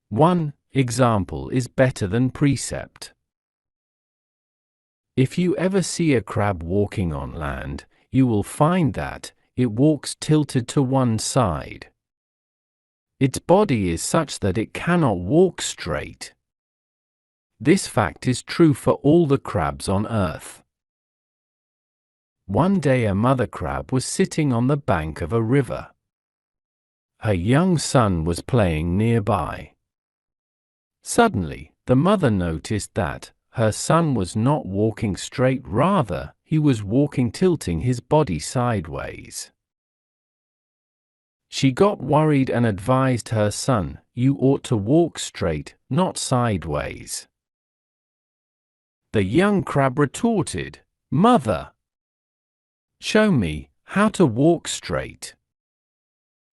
One example is better than precept. If you ever see a crab walking on land, you will find that it walks tilted to one side. Its body is such that it cannot walk straight. This fact is true for all the crabs on Earth. One day a mother crab was sitting on the bank of a river. Her young son was playing nearby. Suddenly, the mother noticed that her son was not walking straight, rather, he was walking tilting his body sideways. She got worried and advised her son, "You ought to walk straight, not sideways." The young crab retorted, "Mother, show me how to walk straight.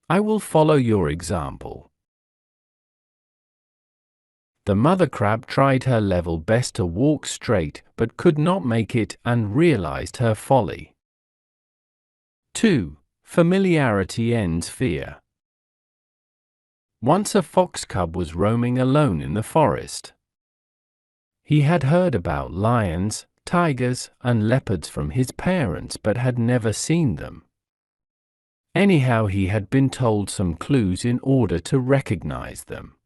I will follow your example." The mother crab tried her level best to walk straight, but could not make it and realized her folly. 2. Familiarity ends fear. Once a fox cub was roaming alone in the forest. He had heard about lions, tigers, and leopards from his parents but had never seen them. Anyhow, he had been told some clues in order to recognize them.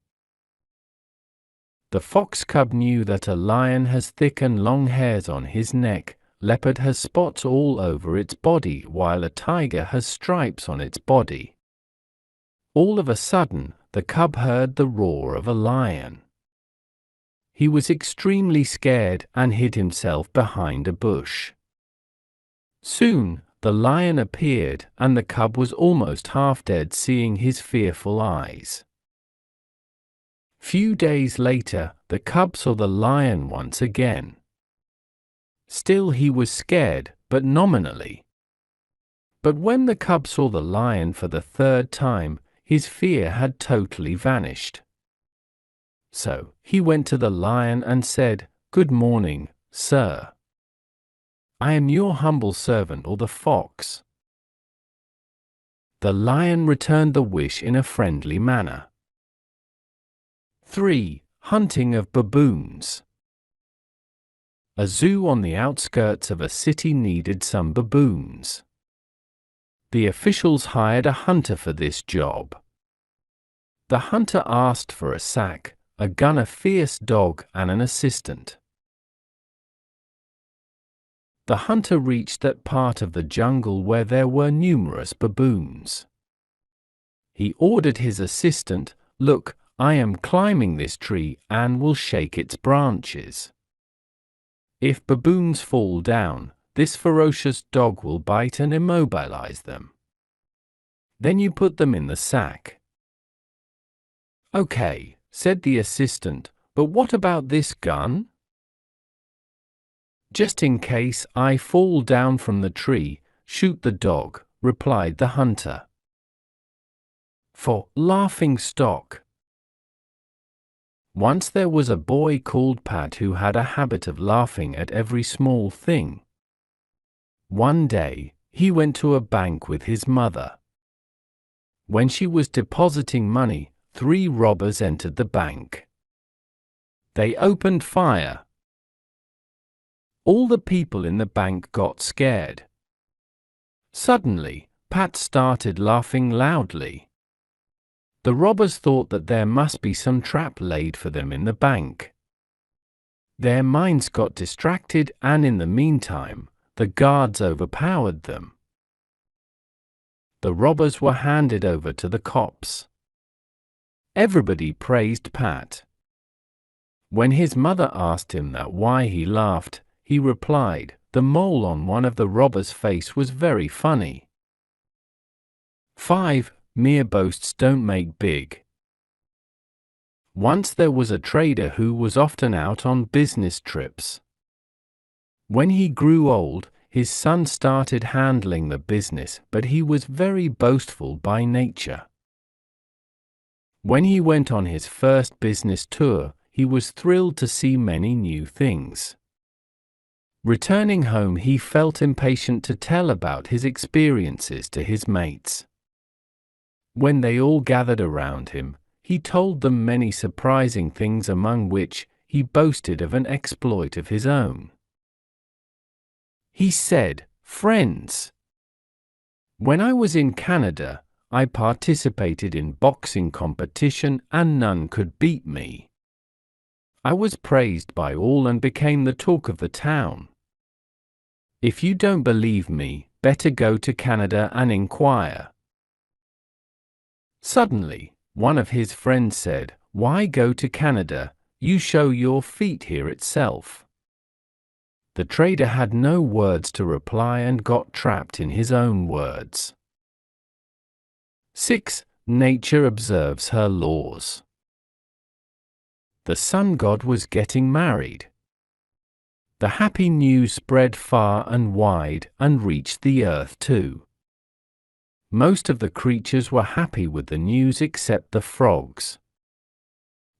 The fox cub knew that a lion has thick and long hairs on his neck, leopard has spots all over its body, while a tiger has stripes on its body. All of a sudden, the cub heard the roar of a lion. He was extremely scared and hid himself behind a bush. Soon, the lion appeared, and the cub was almost half dead seeing his fearful eyes. Few days later, the cub saw the lion once again. Still he was scared, but nominally. But when the cub saw the lion for the third time, his fear had totally vanished. So, he went to the lion and said, "Good morning, sir. I am your humble servant," or the fox. The lion returned the wish in a friendly manner. 3. Hunting of baboons. A zoo on the outskirts of a city needed some baboons. The officials hired a hunter for this job. The hunter asked for a sack, a gun, a fierce dog, and an assistant. The hunter reached that part of the jungle where there were numerous baboons. He ordered his assistant, "Look, I am climbing this tree and will shake its branches. If baboons fall down, this ferocious dog will bite and immobilize them. Then you put them in the sack." "Okay," said the assistant, "but what about this gun?" "Just in case I fall down from the tree, shoot the dog," replied the hunter. For laughing stock. Once there was a boy called Pat who had a habit of laughing at every small thing. One day, he went to a bank with his mother. When she was depositing money, 3 robbers entered the bank. They opened fire. All the people in the bank got scared. Suddenly, Pat started laughing loudly. The robbers thought that there must be some trap laid for them in the bank. Their minds got distracted, and in the meantime, the guards overpowered them. The robbers were handed over to the cops. Everybody praised Pat. When his mother asked him that why he laughed, he replied, "The mole on one of the robbers' face was very funny." 5. Mere boasts don't make big. Once there was a trader who was often out on business trips. When he grew old, his son started handling the business, but he was very boastful by nature. When he went on his first business tour, he was thrilled to see many new things. Returning home, he felt impatient to tell about his experiences to his mates. When they all gathered around him, he told them many surprising things, among which he boasted of an exploit of his own. He said, "Friends, when I was in Canada, I participated in boxing competition and none could beat me. I was praised by all and became the talk of the town. If you don't believe me, better go to Canada and inquire." Suddenly, one of his friends said, "Why go to Canada? You show your feet here itself." The trader had no words to reply and got trapped in his own words. 6. Nature observes her laws. The sun god was getting married. The happy news spread far and wide and reached the earth too. Most of the creatures were happy with the news except the frogs.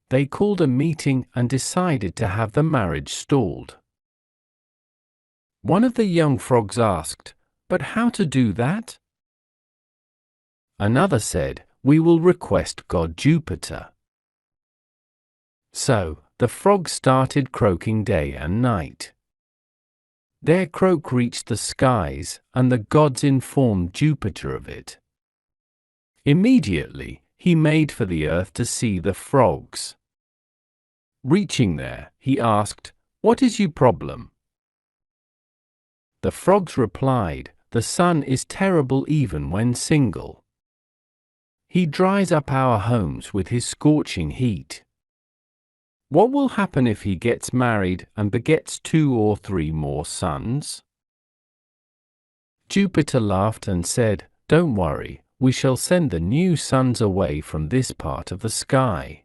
They called a meeting and decided to have the marriage stalled. One of the young frogs asked, "But how to do that?" Another said, "We will request God Jupiter." So, the frogs started croaking day and night. Their croak reached the skies, and the gods informed Jupiter of it. Immediately, he made for the earth to see the frogs. Reaching there, he asked, "What is your problem?" The frogs replied, "The sun is terrible even when single. He dries up our homes with his scorching heat. What will happen if he gets married and begets 2 or 3 more sons?" Jupiter laughed and said, "Don't worry, we shall send the new sons away from this part of the sky."